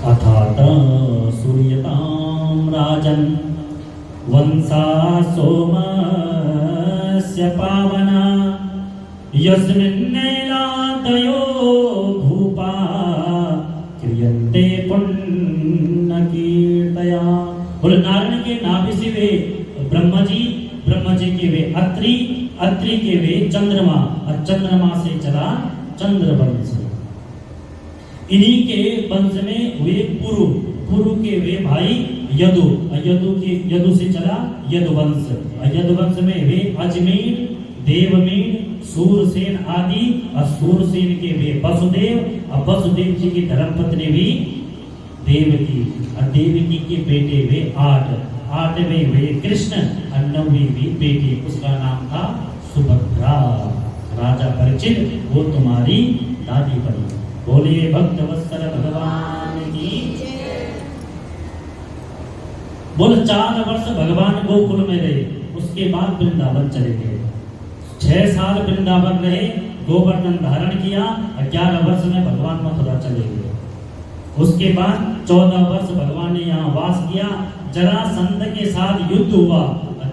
अथात सूर्यतां राजन् वंसा सोमस्य पावना यस्मिन्नैलादयो भूपा क्रियन्ते पुण्यकीर्तया। बोले नारायण के नाभि से वे ब्रह्मा जी के वे अत्रि के वे चंद्रमा और चंद्रमा से चला चंद्रवंश। इन्हीं के वंश में हुए पुरु के वे भाई यदु से चला यदुवंश। यदुवंश में वे अजमेर देवमेर सूरसेन आदि और सूरसेन के वे वसुदेव और वसुदेव जी की धर्मपत्नी भी देवकी और देवकी के बेटे वे 8वें वे कृष्ण और 9वीं भी बेटी उसका नाम था सुभद्रा। राजा परीक्षित वो तुम्हारी दादी बनी। बोलिए भक्त वत्सल भगवान की। बोल 4 वर्ष भगवान गोकुल में रहे, उसके बाद वृंदावन चले गए। 6 साल वृंदावन रहे, गोवर्धन धारण किया। 11 वर्ष में भगवान मथुरा चले गए। उसके बाद 14 वर्ष भगवान ने यहाँ वास किया। जरासंध के साथ युद्ध हुआ।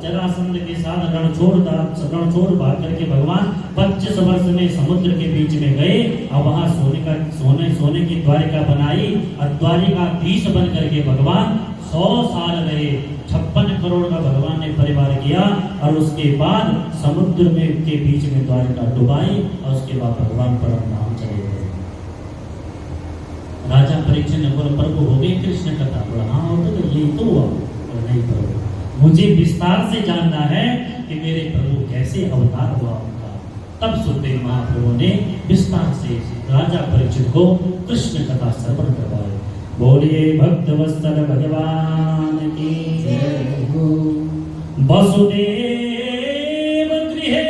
जरासंध के साथ रणछोड़ भाग करके भगवान 25 वर्ष में समुद्र के बीच में गए और वहां सोने की द्वारिका बनाई और द्वारिकाधीश बन करके भगवान 100 साल रहे। 56 करोड़ का भगवान ने परिवार किया और उसके बाद समुद्र में के बीच में द्वारिका डुबाई और उसके बाद भगवान परम धाम चले गए। राजा परीक्षित ने बोला प्रभु हो गई कृष्ण कथा। बोला हाँ हो तो यही तो हुआ। बोला नहीं प्रभु, मुझे विस्तार से जानना है कि मेरे प्रभु कैसे अवतार हुआ उनका। तब सुखदेव महाप्रभु ने विस्तार से राजा परीक्षित को कृष्ण कथा श्रवण करवाए। बोलिए भक्त वत्सल भगवान की जय हो। वसुदेव गृहे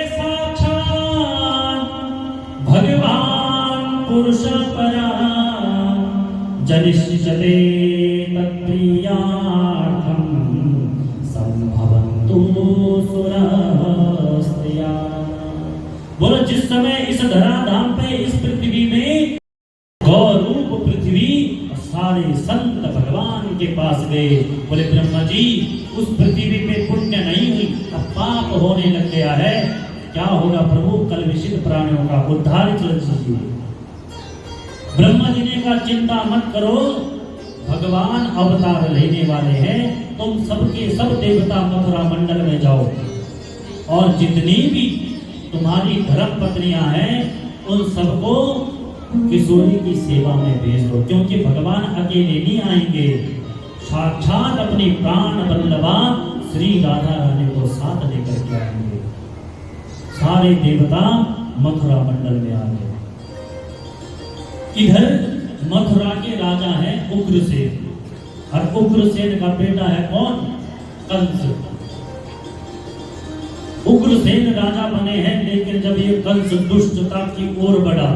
साक्षात् भगवान पुरुष परा जनिष्यते तत्प्रियार्थं संभवन्तु सुरस्त्रिया। बोलो जिस समय इस धराधाम पे इस पृथ्वी में गौरूप पृथ्वी सारे संत भगवान के पास गए। बोले ब्रह्मा जी उस पृथ्वी पे पुण्य नहीं हुई, अब पाप होने लग गया है, क्या होगा प्रभु? कलविषित प्राणियों का उद्धार कीजिए। ब्रह्मा जी ने कहा चिंता मत करो, भगवान अवतार लेने वाले हैं। तुम सबके सब देवता मथुरा मंडल में जाओ और जितनी भी तुम्हारी धर्म पत्नियां हैं उन सबको किशोरी की सेवा में भेज दो, क्योंकि भगवान अकेले नहीं आएंगे, साक्षात अपनी प्राण वल्लभा श्री राधा रानी को साथ लेकर के आएंगे। सारे देवता मथुरा मंडल में आ गए। इधर मथुरा के राजा हैं उग्रसेन और उग्रसेन का बेटा है कौन? कंस। उग्रसेन राजा बने हैं, लेकिन जब ये कंस दुष्टता की ओर बढ़ा,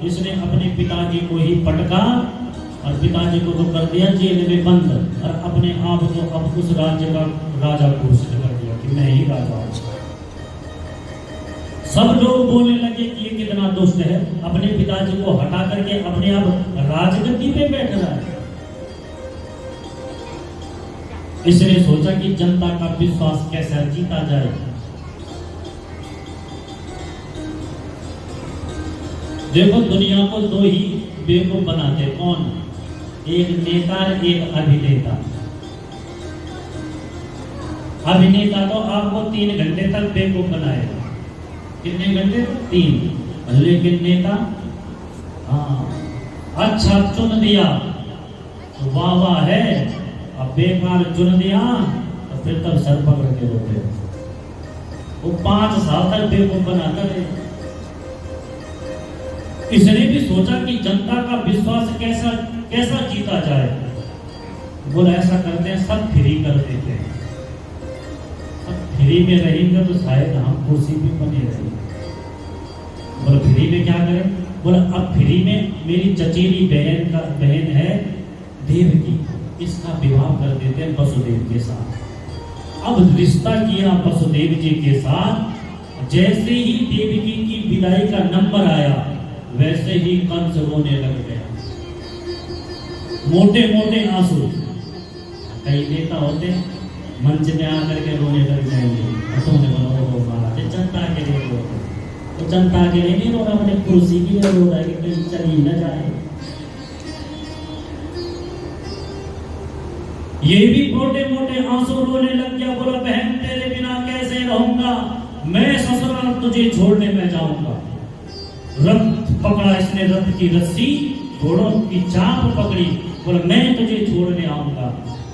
इसने अपने पिताजी को ही पटका और पिताजी को तो कर दिया जेल में बंद और अपने आप को अब उस राज्य का राजा घोषित कर दिया कि मैं ही राजा हूं। सब लोग बोलने लगे कि ये कितना दुष्ट है, अपने पिताजी को हटा करके अपने आप राजगद्दी पे बैठ रहा है। इसने सोचा कि जनता का विश्वास कैसे जीता जाए। देखो दुनिया को 2 ही बेवकूफ बनाते, कौन? एक नेता, एक अभिनेता। अभिनेता तो आपको 3 घंटे तक बेवकूफ बनाएगा। कितने घंटे? 3। लेकिन नेता हाँ अच्छा चुन दिया तो वाह वाह है, अब बेकार चुन दिया तो फिर तब सर पकड़ के रोते। वो 5 साल तक बेवकूफ बनाता है। इसने भी सोचा कि जनता का विश्वास कैसा जीता जाए। बोला ऐसा करते हैं, सब फ्री कर देते हैं, सब फ्री में रहेंगे तो शायद हम कुर्सी भी बने रहेंगे। बोला फ्री में क्या करें? बोला अब फ्री में मेरी चचेरी बहन है देवकी, इसका विवाह कर देते हैं वसुदेव के साथ। अब रिश्ता किया वसुदेव जी के साथ। जैसे ही देवकी की विदाई का नंबर आया वैसे ही कंस रोने लग गया। मोटे मोटे आंसू। कई नेता होते मंच में आकर के रोने लग जाएंगे और तुमने बोला ओ महाराज जनता के लिए रो रहे। तो जनता के लिए नहीं रो रहा, अपने कुर्सी के लिए रो रहा है कि कहीं चली न जाए। ये भी मोटे मोटे आंसू रोने लग गया, बोला बहन तेरे बिना कैसे रहूंगा, मैं ससुराल तुझे छोड़ने में जाऊंगा। रथ पकड़ा इसने, रथ की रस्सी घोड़ों की चाप पकड़ी, बोला मैं तुझे छोड़ने आऊंगा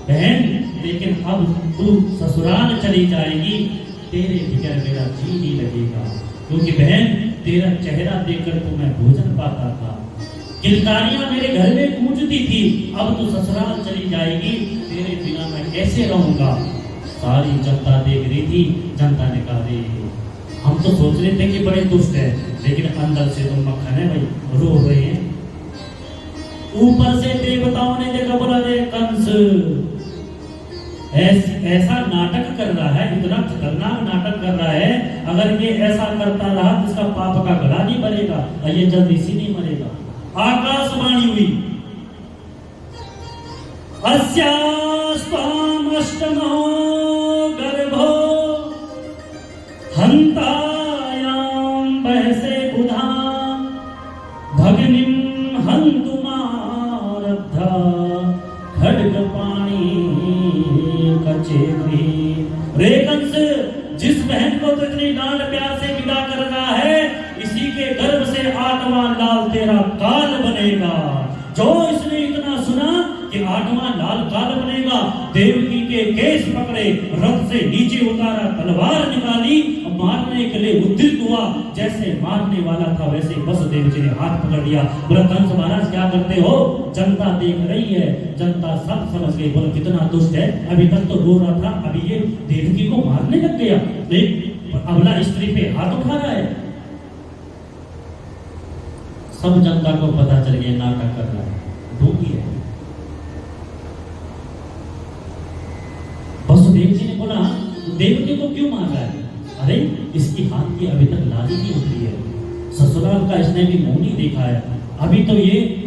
बहन, लेकिन अब तू ससुराल चली जाएगी, तेरे बगैर मेरा जी नहीं लगेगा, क्योंकि बहन तेरा चेहरा देखकर तो मैं भोजन पाता था, किलकारियां मेरे घर में गूंजती थी, अब तू ससुराल चली जाएगी, तेरे बिना मैं कैसे रहूंगा। सारी जनता देख रही थी, जनता ने कहा रे हम तो सोच रहे थे कि बड़े दुष्ट है, लेकिन अंदर से तो मक्खन है भाई, रो रहे हैं। ऊपर से देवताओं ने देखा, बोला रे कंस ऐसा नाटक कर रहा है, इतना खतरनाक नाटक कर रहा है, अगर ये ऐसा करता रहा तो इसका पाप का गला नहीं भरेगा और ये जल्दी से नहीं मरेगा। आकाशवाणी हुई, अस्यास्त्वाम अष्टमो गर्भो हंतायाम बहसे बुधा भगनिम हंतुमारब्धा खड्गपाणि कचेग्री। रे कंस, जिस बहन को तो इतनी डांट प्यार से विदा कर रहा है, इसी के गर्भ से 8वां लाल तेरा काल बनेगा। जो इसने इतना सुना कि 8वां लाल काल बनेगा, देवकी के केस पकड़े, रथ से नीचे उतारा, तलवार निकाली और मारने के लिए उद्यत हुआ। जैसे मारने वाला था वैसे वसुदेव जी ने हाथ पकड़ लिया। बोला कंस महाराज क्या करते हो, जनता देख रही है, जनता सब समझ गई, बोला कितना दुष्ट है, अभी तक तो रो रहा था, अभी ये देवकी को मारने लग गया, अबला स्त्री पे हाथ उठा रहा है। सब जनता को पता चल गया नाटक कर रहा है, ढोंगी है। वसुदेव जी ने बोला देवकी को क्यों मार रहा है, अरे इसकी हाथ की अभी तक लाली नहीं उतरी है, ससुराल का इसने भी मुंह नहीं देखा है, अभी तो ये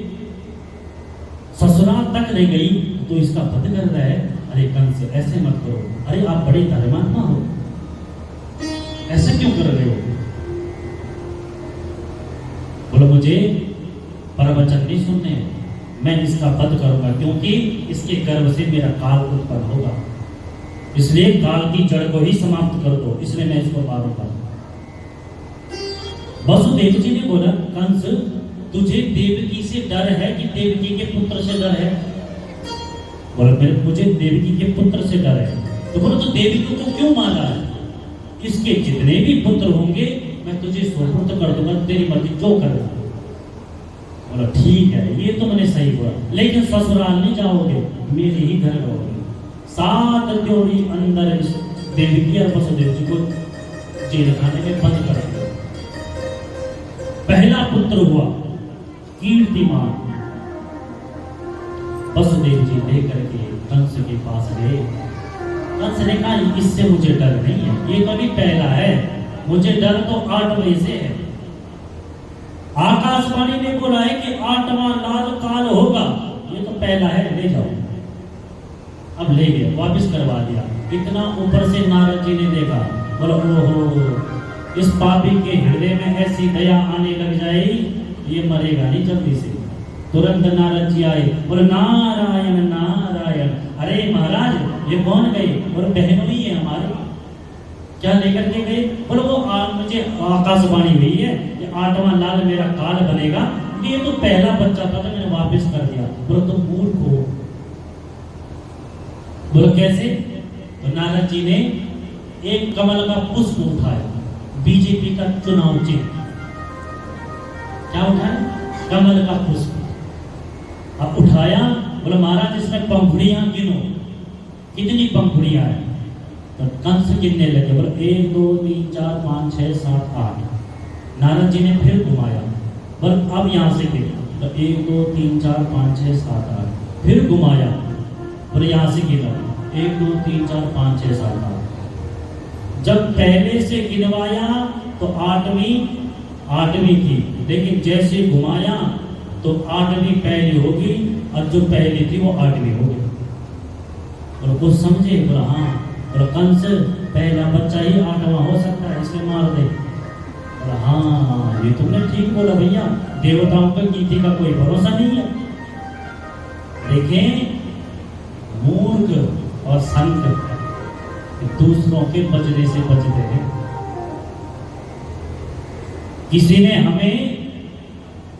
ससुराल तक नहीं गई तो इसका वध कर रहा है। अरे कंस ऐसे मत करो, अरे आप बड़े धर्मात्मा हो, ऐसे क्यों कर रहे हो। बोलो मुझे प्रवचन नहीं सुनने, मैं इसका वध करूंगा, क्योंकि इसके गर्भ से मेरा काल उत्पन्न होगा, इसलिए काल की जड़ को ही समाप्त कर दो, इसलिए मैं इसको मारूंगा। वसुदेव जी ने बोला कंस तुझे देवकी से डर है कि देवकी के पुत्र से डर है। बोला मुझे देवकी के पुत्र से डर है। तो बोला तो देवकी को क्यों मारा है, इसके जितने भी पुत्र होंगे मैं तुझे सुपुर्द कर दूंगा, तेरी मर्जी जो करना। बोला ठीक है, ये तो मैंने सही बोला, लेकिन ससुराल नहीं जाओगे, मेरे ही घर रहोगे। 7 जोड़ी अंदर देवकी और वसुदेव जी को जेल खाने में बंद कर दिया। पहला पुत्र हुआ कीर्तिमान। वसुदेव जी लेकर के कंस के पास गए। कंस ने कहा इससे मुझे डर नहीं है, ये तो अभी पहला है, मुझे डर तो 8वें से है। आकाशवाणी ने बोला है कि 8वां लाल काल होगा, ये तो पहला है, ले जाओ। अब ले गया, वापस करवा दिया। इतना ऊपर से नारद जी ने देखा, बोला ओहो इस पापी के हृदय में ऐसी दया आने लग जाएगी, ये मरेगा नहीं जल्दी से। तुरंत नारद जी आए, बोले नारायण नारायण। अरे महाराज ये कौन गए, और बहनों ही है हमारे, क्या लेकर के गए। बोले वो मुझे आकाशवाणी हुई है कि 8वां लाल मेरा काल बनेगा, ये तो पहला बच्चा था तो मैंने वापस कर दिया। बोले तुम मूर्ख हो। बोलो कैसे। तो नारद जी ने एक कमल का पुष्प उठाया, बीजेपी का चुनाव चिन्ह, क्या उठाया, कमल का पुष्प। अब उठाया, बोले महाराज इसमें पंखुड़ियां गिनो, कितनी पंखुड़ियां है। तो कंस गिनने लगे, बोले 1 2 3 4 5 6 7 8। नारद जी ने फिर घुमाया, बोले अब यहां से गिनो, तो 1 2 3 4 5 6 7 8। फिर घुमाया, बोले यहां से गिनो 1 2 3 4 5 6 7 8। जब पहले से गिनवाया तो 8वीं थी, लेकिन जैसे घुमाया तो 8वीं पहली होगी और जो पहली थी वो 8वीं हो गई। और कुछ समझे, बोला हाँ, और कंस पहला बच्चा ही 8वां हो सकता है, इसलिए मार दे। बोला हाँ, ये तुमने ठीक बोला भैया, देवताओं का नीति का कोई भरोसा नहीं है। देखें, मूर्ख और संत दूसरों के बचने से बचते हैं। किसी ने हमें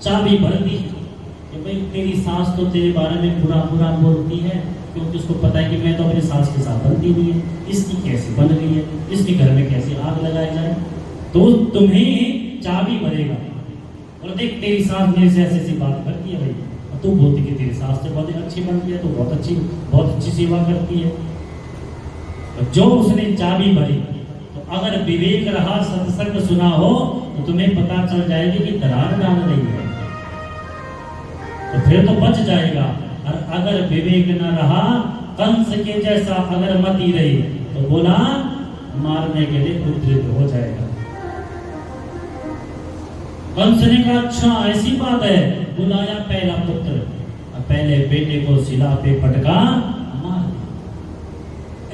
चाबी भर दी कि भाई तेरी सास तो तेरे बारे में बुरा बुरा बोलती है, क्योंकि उसको पता है कि मैं तो अपनी सास के साथ बनती नहीं है, इसकी कैसे बन रही है, इसके घर में कैसे आग लगाई जाए, तो तुम्हें चाबी भरेगा। और देख तेरी सास मेरे से ऐसी बात करती है भाई, और तू बोलती कि तेरी सास से बहुत अच्छी बनती है, तो बहुत अच्छी सेवा करती है। तो जो उसने चाबी भरी, तो अगर विवेक रहा, सत्संग सुना हो, तो तुम्हें पता चल जाएगी कि दरार डाल रही है, तो फिर तो बच जाएगा। और अगर विवेक न रहा, कंस के जैसा अगर मती रही, तो बोला मारने के लिए उद्यत हो जाएगा। कंस ने कहा अच्छा ऐसी बात है, बुलाया पहला पुत्र, पहले बेटे को शिला पे पटका,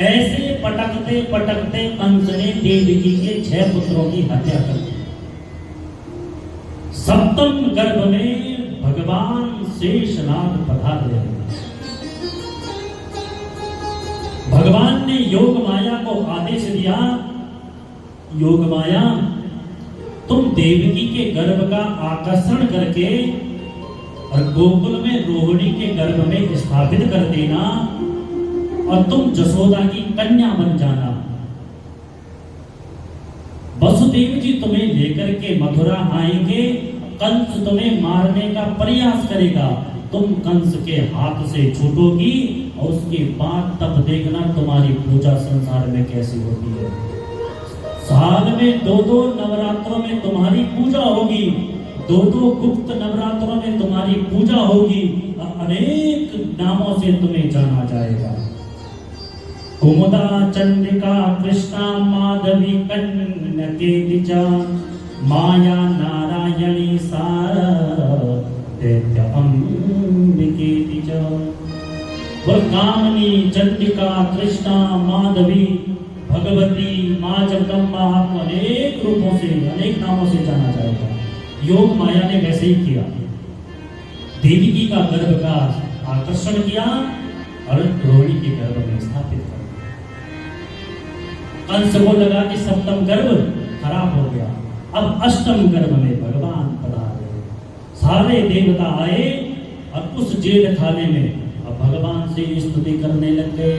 ऐसे पटकते पटकते कंस ने देवकी के 6 पुत्रों की हत्या कर दी। सप्तम गर्भ में भगवान शेषनाग पधार रहे। भगवान ने योग माया को आदेश दिया, योग माया तुम देवकी के गर्भ का आकर्षण करके और गोकुल में रोहिणी के गर्भ में स्थापित कर देना, और तुम जसोदा की कन्या बन जाना। वसुदेव जी तुम्हें लेकर के मथुरा आएंगे, कंस तुम्हें मारने का प्रयास करेगा, तुम कंस के हाथ से छूटोगी, और उसके बाद तब देखना तुम्हारी पूजा संसार में कैसी होती है। साल में 2-2 नवरात्रों में तुम्हारी पूजा होगी, 2-2 गुप्त नवरात्रों में तुम्हारी पूजा होगी, और अनेक नामों से तुम्हें जाना जाएगा। कुमुदा चंडिका कृष्णा माधवी कन्यकेति च माया नारायणी दैत्य अंबिकेति च। कामनी चंडिका कृष्णा माधवी भगवती माँ जगदम्बा, आपको अनेक रूपों से अनेक नामों से जाना जाएगा। योग माया ने वैसे ही किया, देवकी का गर्भ का आकर्षण किया और रोहिणी के गर्भ में स्थापित कर। कंस को लगा कि सप्तम गर्भ खराब हो गया, अब अष्टम गर्भ में भगवान पधारे। सारे देवता आए और उस जेल खाने में अब भगवान से स्तुति करने लग गए।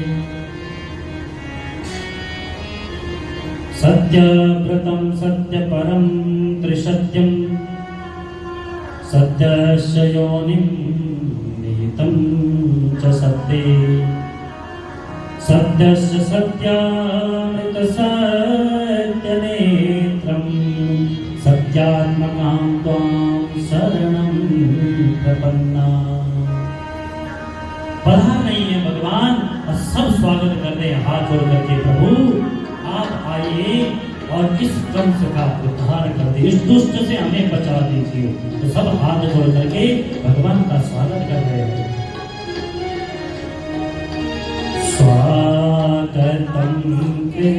सत्यव्रतम सत्यपरम त्रिसत्यम सत्यस्य योनिं निहितं च सत्ये सत्यस्य सत्यामृत सत्यनेत्रं सत्यात्मकां त्वां शरणं प्रपन्ना। पढ़ा नहीं है भगवान, और सब स्वागत कर रहे हैं हाथ जोड़ करके, प्रभु आप आइए और इस कंस का उद्धार कर दे, इस दुष्ट से हमें बचा दीजिए। तो सब हाथ जोड़ करके भगवान का स्वागत कर रहे हैं। स्वागतम के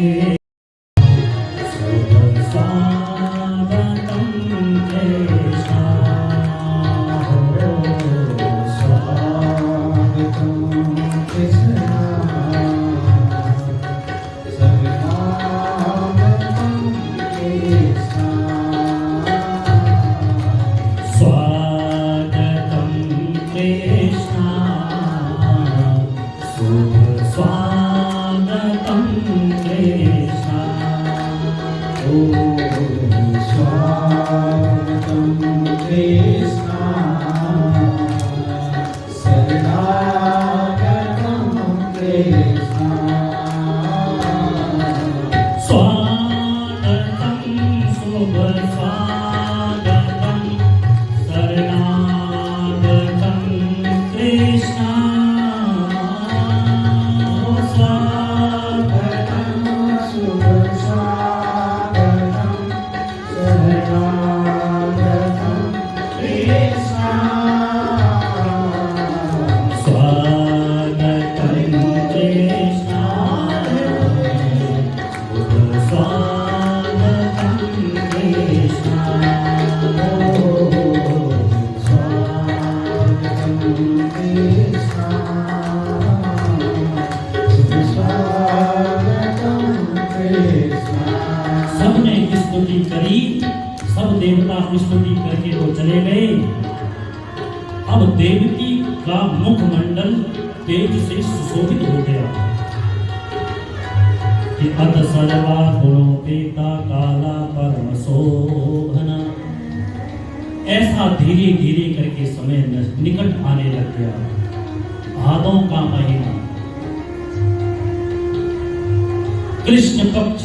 सबने स्तुति करी, सब देवता स्तुति करके वो चले गए। अब देवकी का मुखमंडल तेज से सुशोभित हो गया कि अत सर्वा गुणोपेता काला परम शोभना। ऐसा धीरे धीरे करके समय निकट आने लग गया। भादों का महीना, कृष्ण पक्ष,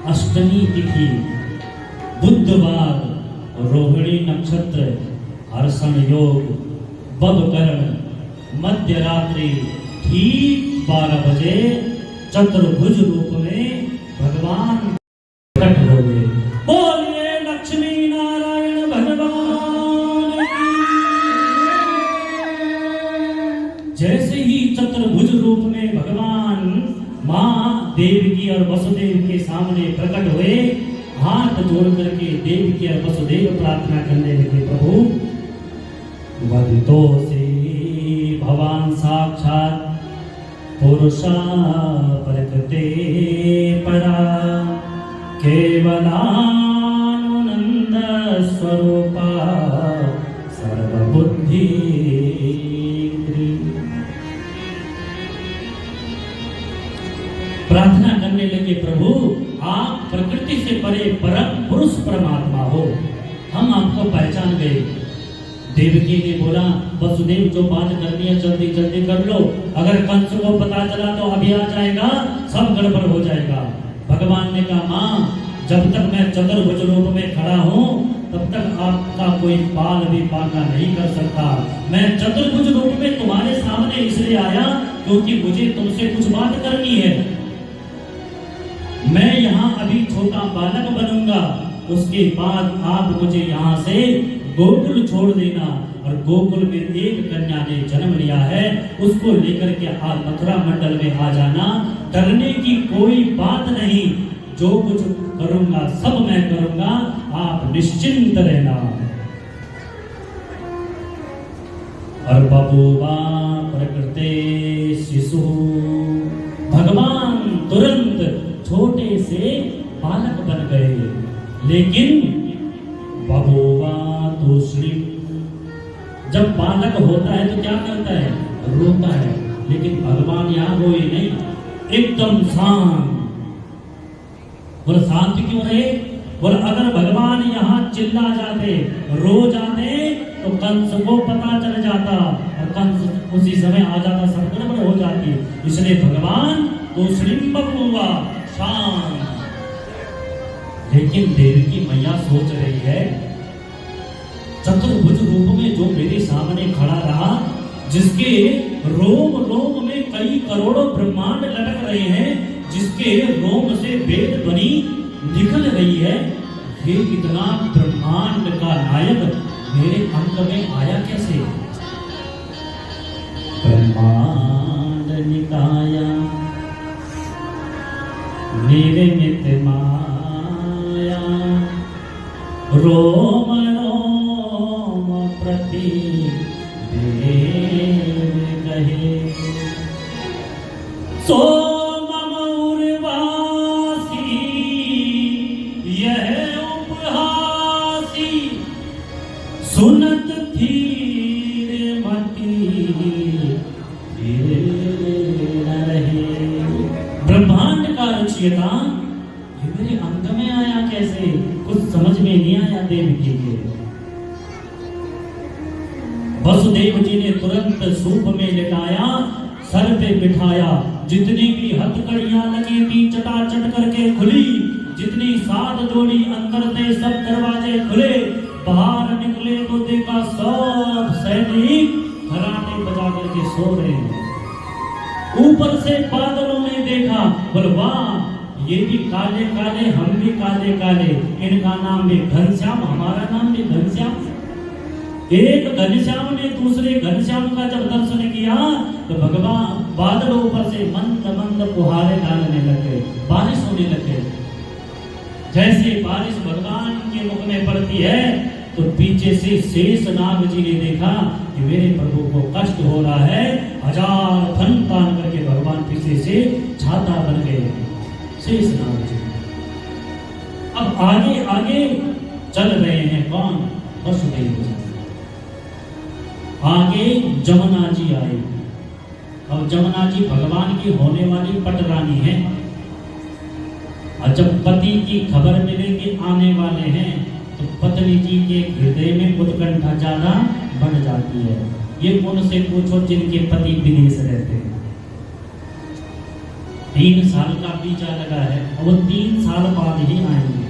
अष्टमी तिथि, बुधवार, रोहिणी नक्षत्र, हर्षण योग, बबकरण, मध्य रात्रि ठीक 12 बजे चतुर्भुज रूप में भगवान प्रकट हो गए। बोलिए लक्ष्मी नारायण भगवान की। जैसे ही चतुर्भुज रूप में भगवान मां देवकी और वसुदेव के सामने प्रकट हुए, हाथ जोड़ करके देवकी और वसुदेव प्रार्थना करने लगे, प्रभु वदितो से भगवान साक्षात पुरुषा प्रकृते परा केवलानंद स्वरूपा सर्वबुद्धि। प्रार्थना करने लगे, प्रभु आप प्रकृति से परे परम पुरुष परमात्मा हो, हम आपको पहचान गए। देवकी ने बोला, वसुदेव जो बात करनी है जल्दी जल्दी कर लो, अगर कंस को पता चला तो अभी आ जाएगा, सब गड़बड़ हो जाएगा। भगवान ने कहा, माँ जब तक मैं चतुर्भुज रूप में खड़ा हूँ तब तक आपका कोई बाल भी बांका नहीं कर सकता। मैं चतुर्भुज रूप में तुम्हारे सामने इसलिए आया क्योंकि मुझे तुमसे कुछ बात करनी है। मैं यहाँ अभी छोटा बालक बनूंगा, उसके बाद आप मुझे यहाँ से गोकुल छोड़ देना और गोकुल में एक कन्या ने जन्म लिया है, उसको लेकर के आप मथुरा मंडल में आ जाना। डरने की कोई बात नहीं, जो कुछ करूंगा सब मैं करूंगा, आप निश्चिंत रहना। और बबूवा प्रकृते शिशु, भगवान तुरंत छोटे से बालक बन गए। लेकिन बबूवा तूष्णी, जब बालक होता है तो क्या करता है, रोता है। लेकिन भगवान यहाँ रोए नहीं, एकदम शांत। बोले शांत क्यों रहे? बोले अगर भगवान यहाँ चिल्ला जाते, रो जाते तो कंस को पता चल जाता और कंस उसी समय आ जाता, सब गड़बड़ हो जाती। इसलिए भगवान तूष्णी बबूवा शांत। लेकिन देवकी मैया सोच रही है, चतुर्भुज रूप में जो मेरे सामने खड़ा रहा, जिसके रोम रोम में कई करोड़ों ब्रह्मांड लटक रहे हैं, जिसके रोम से वेद ध्वनि निकल रही है, ये इतना ब्रह्मांड का नायक मेरे अंग में आया कैसे? ब्रह्मांड निकाया निर्मित माया, रोम रोम प्रति देव कहे, सो मम उर्वासी यह उपहासी, सुनत धीर मति धीर न रहे। ब्रह्मांड का रचयिता ये मेरे अंग में आया कैसे? कुछ समझ में नहीं आया देवकी के। वसुदेव जी ने तुरंत सूप में लिटाया, सर पे बिठाया, जितनी भी हथकड़ियां लगी थी चटाचट करके खुली, जितनी सात जोड़ी अंदर थे सब दरवाजे खुले। बाहर निकले तो देखा सब सैनिक घराटे बजा करके सो रहे हैं। ऊपर से बादलों ने देखा, बोल वाह ये भी काले काले, हम भी काले काले, इनका नाम भी घनश्याम, हमारा नाम भी घनश्याम। एक घनश्याम ने दूसरे घनश्याम का जब दर्शन किया तो भगवान बादलों ऊपर से मंद मंद फुहारे डालने लगे, बारिश होने लगे। जैसे बारिश भगवान के मुख में पड़ती है तो पीछे से शेष नाग जी ने देखा कि मेरे प्रभु को कष्ट हो रहा है, 1000 फन तान करके भगवान पीछे से छाता बन गए शेषनाग जी। अब आगे आगे चल रहे हैं कौन? वसुदेव जी। आगे जमुना जी आए। अब जमुना जी भगवान की होने वाली पटरानी है। और जब पति की खबर मिले कि आने वाले हैं तो पत्नी जी के हृदय में उत्कंठा ज्यादा बढ़ जाती है। ये उनसे पूछो जिनके पति विदेश रहते हैं। 3 साल का वीजा लगा है और वो 3 साल बाद ही आएंगे।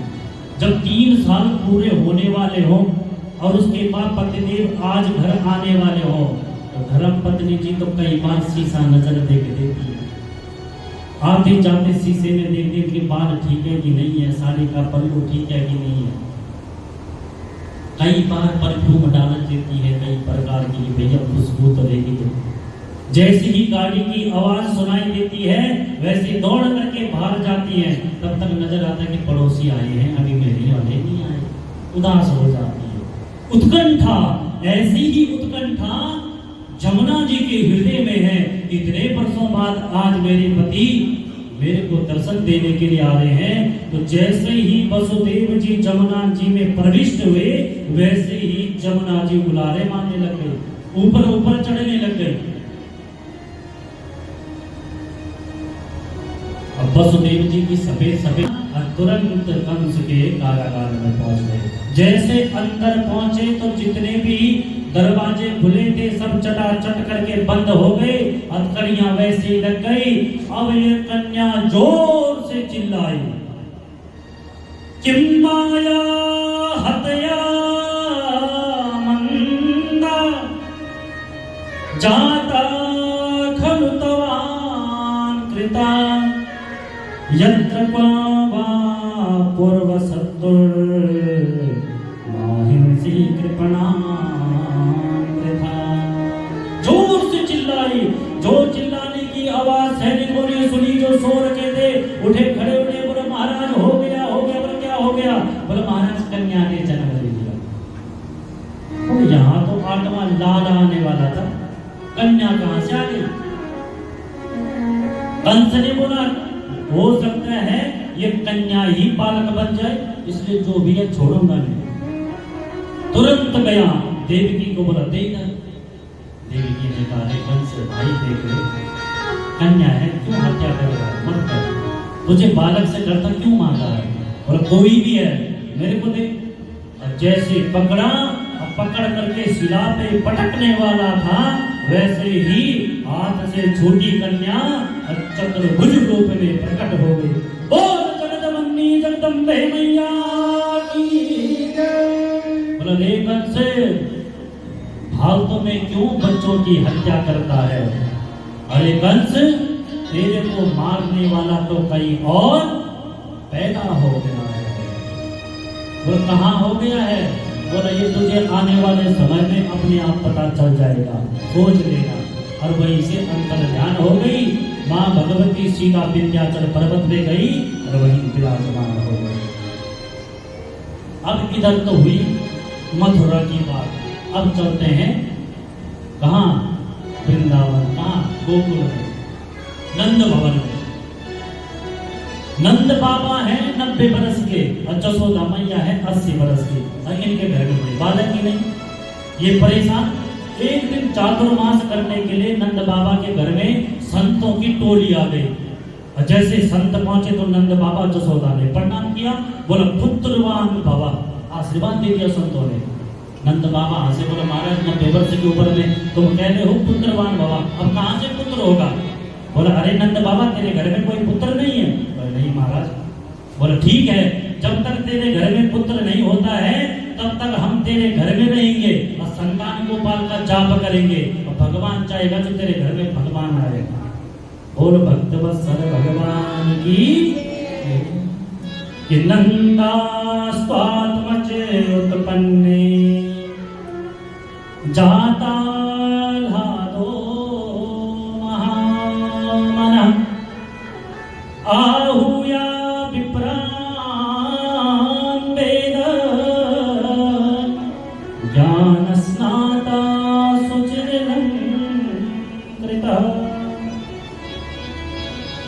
जब 3 साल पूरे होने वाले हो और उसके बाद पतिदेव आज घर आने वाले हो तो धर्म पत्नी जी तो कई बार शीशा नजर देख देती है। आते जाते शीशे में देख देख के बाल ठीक है कि नहीं है, साड़ी का पल्लू ठीक है कि नहीं है। कई बार परफ्यूम डाल देती है कई प्रकार की, भैया खुशबू तो लेगी। जैसी ही गाड़ी की आवाज सुनाई देती है वैसे दौड़ करके बाहर जाती है। तब तक नजर आता है कि पड़ोसी आए हैं, अभी मेरे वाले नहीं आए। उदास हो जाती है। उत्कंठा, ऐसी ही उत्कंठा जमुना जी के हृदय में है। इतने वर्षों बाद आज मेरे पति मेरे को दर्शन देने के लिए आ रहे हैं। तो जैसे ही वसुदेव जी जमुना जी में प्रविष्ट हुए वैसे ही जमुना जी बुलारे मारने लग गए, ऊपर ऊपर चढ़ने लग गए। अब वसुदेव जी की सफेद सफेद तुरंत कंस के कारागार में पहुंच गए। जैसे अंदर पहुंचे तो जितने भी दरवाजे खुले थे सब चटाचट करके बंद हो गए। हथकड़ियां वैसे लग गई। अब ये कन्या जोर से चिल्लाई, किम माया हतया मंदा जाता खलु तवान कृता यत्र क्वा पूर्व सत्तुर माहिंसी कृपणा। जोर से चिल्लाई, जो चिल्लाने की आवाज सैनिकों ने सुनी, जो सो रखे थे उठे खड़े उठे, बोले महाराज हो गया। बोले क्या हो गया? बोले महाराज कन्या ने जन्म ले लिया। तो यहाँ तो 8वां लाल आने वाला था, कन्या कहां से आ गई? कंस ने बोला हो सकता है ये कन्या ही बालक बन जाए, इसलिए जो भी है छोड़ूंगा नहीं। तुरंत गया देवकी को बोला देना। देवकी ने कहा कंस भाई देख ले, कन्या है क्यों हत्या कर रहा है, मत कर। तुझे बालक से डरता क्यों मांगा है? और कोई भी है मेरे को दे। और जैसे पकड़ा, पकड़ करके शिला पे पटकने वाला था वैसे ही हाथ से छोटी कन्या चतुर्भुज रूप में प्रकट हो गई। बोल जगदम्बी जगदम्बे मैया की जय। बोले कंस फालतू में क्यों बच्चों की हत्या करता है? अरे कंस तेरे को मारने वाला तो कहीं और पैदा हो गया है। वो कहाँ हो गया है? बोला ये तुझे आने वाले समय में अपने आप पता चल जाएगा, खोज लेना। और वहीं से अंतर ध्यान हो गई। माँ भगवती सीता विंध्याचल पर्वत में गई और वहीं विराजमान हो गई। अब इधर तो हुई मथुरा की बात। अब चलते हैं कहाँ? वृंदावन। कहाँ? गोकुल में, नंद भवन में। नंद बाबा है 90 बरस के और जसोदा मैया है 80 बरस की। और इनके घर में कोई बालक ही नहीं। ये परेशान। एक दिन चातुर्मास करने के लिए नंद बाबा के घर में संतों की टोली आ गई। और जैसे संत पहुंचे तो नंद बाबा जसोदा ने प्रणाम किया, बोला पुत्रवान बाबा, आशीर्वाद दे दिया संतों ने। नंद बाबा हंसे, बोला महाराज 90 वर्ष की उम्र में तुम कह रहे हो पुत्रवान बाबा, अब कहां से पुत्र होगा? बोला अरे नंद बाबा तेरे घर में कोई पुत्र नहीं है? बोला नहीं महाराज। बोला ठीक है, जब तक तेरे घर में पुत्र नहीं होता है तब तक हम तेरे घर में रहेंगे और संतान गोपाल का जाप करेंगे और भगवान चाहेगा तो तेरे घर में भगवान आएगा। बोल भक्त वत्सल भगवान की। कि नंदा स्वात्मचे उत्पन्ने जाता लादो महामना आहूया विप्रान वेद ज्ञान स्नाता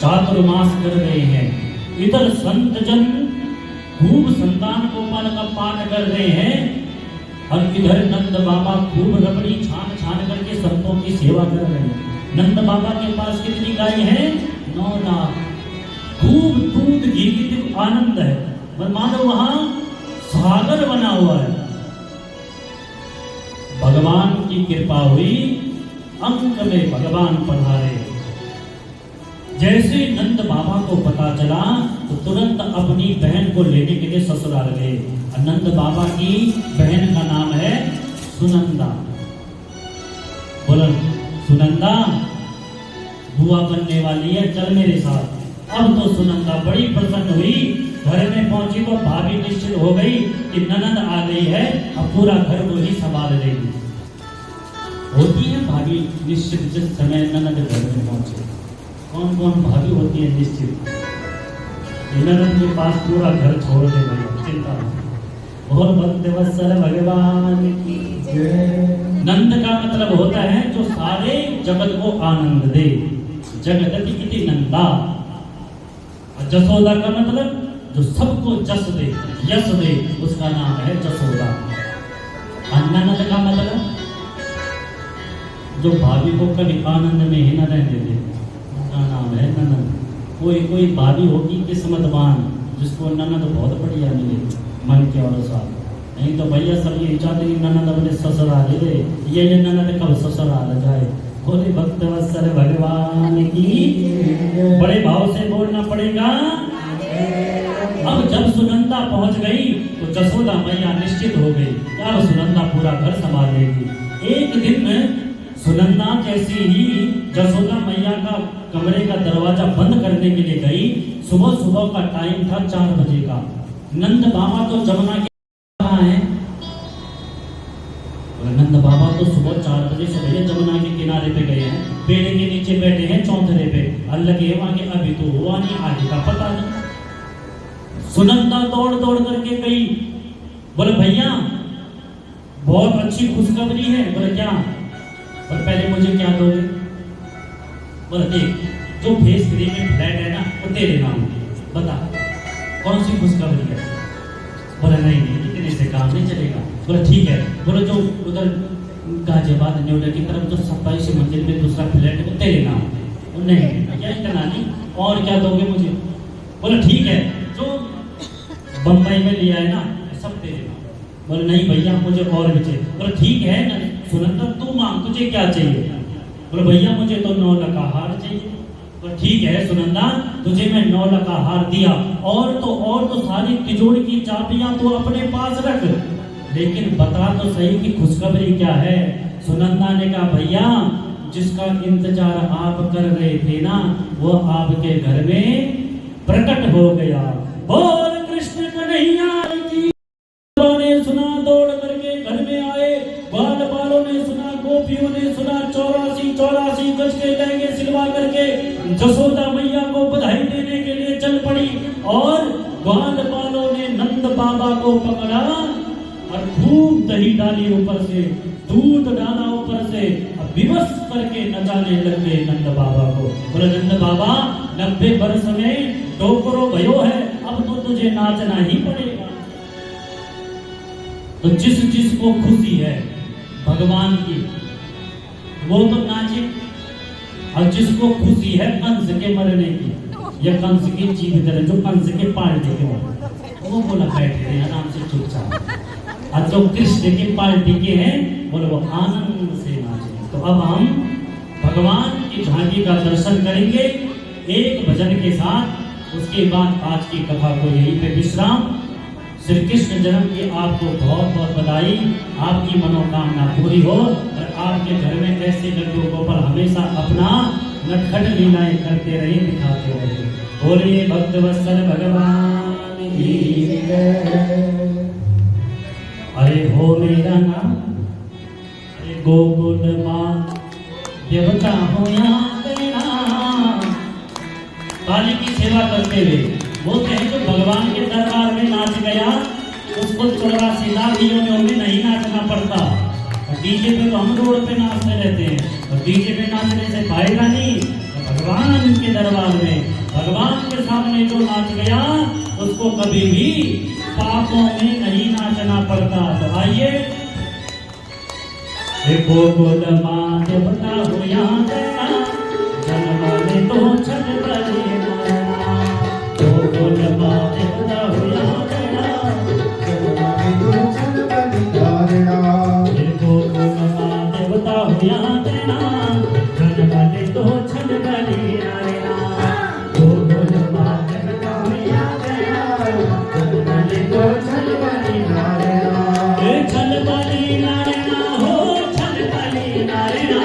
चातुर्मास कर रहे हैं, इधर संत जन खूब संतान गोपाल का पाठ कर रहे हैं, और इधर नंद बाबा खूब रबड़ी छान छान करके संतों की सेवा कर रहे हैं। नंद बाबा के पास कितनी गाय है? 9 लाख। खूब दूध घी की आनंद है, पर मानो वहां सागर बना हुआ है। भगवान की कृपा हुई, अंक में भगवान पधारे। जैसे नंद बाबा को पता चला तो तुरंत अपनी बहन को लेने के लिए ससुराल गए। नंद बाबा की बहन का नाम है सुनंदा। बोलो सुनंदा बुआ बनने वाली है, चल मेरे साथ। अब तो सुनंदा बड़ी प्रसन्न हुई, घर में पहुंची तो भाभी निश्चित हो गई कि ननद आ गई है, अब पूरा घर वो ही संभाल लेगी। होती है भाभी निश्चित जिस समय ननद घर में पहुंचे। कौन कौन भाभी होती है निश्चित? ननद के पास पूरा घर छोड़ दे भाई, चिंता नहीं। और भक्तवत्सल भगवान की जय। नंद का मतलब होता है जो सारे जगत को आनंद दे, जगत इति नंदा। और जसोदा का मतलब जो सबको जस दे, यश दे, उसका नाम है जसोदा। और ननद का मतलब जो भाभी को कभी आनंद में ही न रहने दे, उसका नाम है ननद। कोई कोई भाभी होगी किस्मतवान जिसको ननद बहुत बढ़िया मिले मन के अनुसार। नहीं तो भैया सब ये चाहते हैं ननद अपने ससुराल दे, ये ननद कब ससुराल जाए। बोले भक्तवत्सल भगवान की, बड़े भाव से बोलना पड़ेगा। अब जब सुनंदा पहुंच गई तो जसोदा मैया निश्चित हो गई, अब सुनंदा पूरा घर संभालेगी। एक दिन सुनंदा जैसी ही जसोदा मैया का कमरे का दरवाजा बंद करने के लिए गई, सुबह सुबह का टाइम था 4 बजे का। नंद बाबा तो जमुना के कहाँ है? नंद बाबा तो सुबह 4 बजे से भैया जमुना के किनारे पे गए हैं, पेड़ के नीचे बैठे हैं चौंतरे पे, अल्लाह के वहां के अभी तो हुआ नहीं, आगे का पता नहीं। सुनंदा दौड़ दौड़ करके गई, बोले भैया बहुत अच्छी खुशखबरी है। बोले क्या? और पहले मुझे क्या दोगे? बोले देख, जो फेस 3 में फ्लैट है ना वो तेरे नाम, बता कौन सी खुशखबरी है? बोले नहीं नहीं इतने से काम नहीं चलेगा। बोले ठीक है। बोले जो उधर गाजियाबाद न्यूडा की तरफ जो 27 मंजिल में दूसरा फ्लैट है वो तेरे नाम। नहीं क्या इतना नहीं, और क्या दोगे मुझे? बोले ठीक है, जो बम्बई में लिया है ना सब तेरे नाम। बोले नहीं भैया मुझे और भी चाहिए। बोले ठीक है ना सुनंदा तू मांग, तुझे क्या चाहिए? बोले भैया मुझे तो 9 लाख का हार चाहिए। तो ठीक है सुनंदा, तुझे मैं 9 लाख का हार दिया, और तो सारी तिजोरी की चाबियां तो अपने पास रख, लेकिन बता तो सही कि खुशखबरी क्या है? सुनंदा ने कहा भैया जिसका इंतजार आप कर रहे थे ना वो आपके घर में प्रकट हो गया। बोल कृष्ण कन्हैया की। ने सुना, दौड़ करके घर में आए, बाल बालों ने सुना, गोपियों ने सुना, 84 गज के लहंगे सिलवा करके जसोदा मैया को बधाई देने के लिए चल पड़ी। और बाल बालों ने नंद बाबा को पकड़ा और खूब दही डाली ऊपर से, दूध डाला ऊपर से, विवश करके नचाने लग गए नंद बाबा को। बोले नंद बाबा 90 वर्ष में टोकरो भयो है, अब तो तुझे नाचना ही पड़ेगा। तो जिस को खुशी है भगवान की वो तो नाचे, और जिसको खुशी है कंस के मरने की या कंस की जीवित रहे, जो कंस के पार्टी के वो बोला बैठे रहे आराम से चुपचाप, और जो कृष्ण की पार्टी के हैं बोले वो आनंद से नाचे। तो अब हम भगवान की झांकी का दर्शन करेंगे एक भजन के साथ, उसके बाद आज की कथा को यहीं पे विश्राम। श्री कृष्ण जन्म की आपको बहुत बहुत बधाई, आपकी मनोकामना पूरी हो और आपके घर में ऐसे लड्डू गोपाल हमेशा अपना नटखट लीलाएं करते रहे, दिखाते रहे। बोलिए भक्तवत्सल भगवान की जय। अरे हो मेरा नाम, अरे गोकुल माँ देवता हो यहाँ तेरा। काली की सेवा करते हुए बोलते हैं जो भगवान के दरबार में नाच गया उसको 84 लाख योनियों में नहीं नाचना पड़ता। और डीजे पे तो हम रोड पे नाचते रहते हैं, और डीजे पे नाचने से पाएगा नहीं। तो भगवान भगवान के दरबार में भगवान के सामने जो नाच गया उसको कभी भी पापों में नहीं नाचना पड़ता। तो आइए गोकुल माँ देवता हो यहाँ देना जन्म ले तो छठ बलि नारना। गोकुल माँ देवता हो यहाँ देना जन्म ले तो छठ बलि नारना। गोकुल माँ देवता हो यहाँ देना जन्म ले तो छठ बलि नारना। गोकुल माँ देवता हो यहाँ देना जन्म ले तो छठ बलि नारना। छठ बलि नारना हो छठ बलि नारना।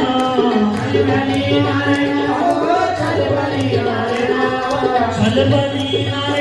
छठ बलि नारना हो छठ बलि नारना। छठ बलि नारना